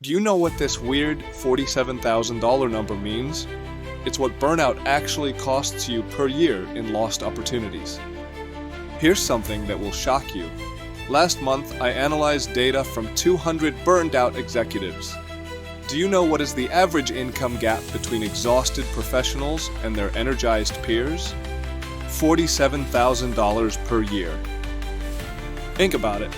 Do you know what this weird $47,000 number means? It's what burnout actually costs you per year in lost opportunities. Here's something that will shock you. Last month, I analyzed data from 200 burned-out executives. Do you know what is the average income gap between exhausted professionals and their energized peers? $47,000 per year. Think about it.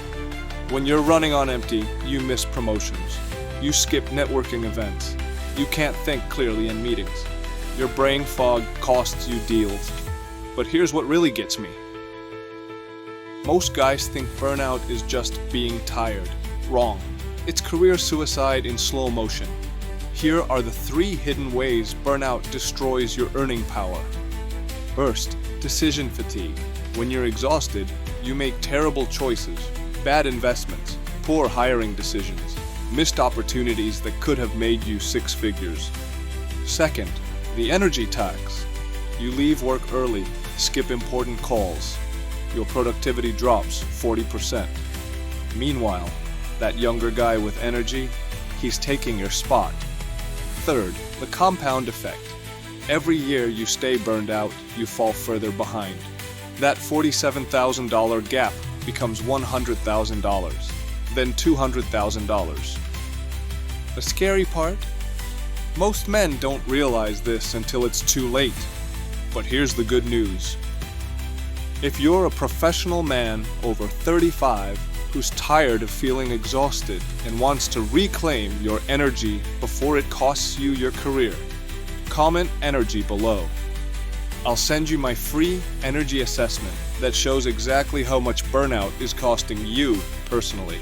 When you're running on empty, you miss promotions. You skip networking events. You can't think clearly in meetings. Your brain fog costs you deals. But here's what really gets me. Most guys think burnout is just being tired. Wrong. It's career suicide in slow motion. Here are the 3 hidden ways burnout destroys your earning power. First, decision fatigue. When you're exhausted, you make terrible choices, bad investments, poor hiring decisions, missed opportunities that could have made you 6 figures. Second, the energy tax. You leave work early, skip important calls. Your productivity drops 40%. Meanwhile, that younger guy with energy, he's taking your spot. Third, the compound effect. Every year you stay burned out, you fall further behind. That $47,000 gap becomes $100,000, then $200,000. The scary part? Most men don't realize this until it's too late. But here's the good news. If you're a professional man over 35 who's tired of feeling exhausted and wants to reclaim your energy before it costs you your career, comment energy below. I'll send you my free energy assessment that shows exactly how much burnout is costing you personally.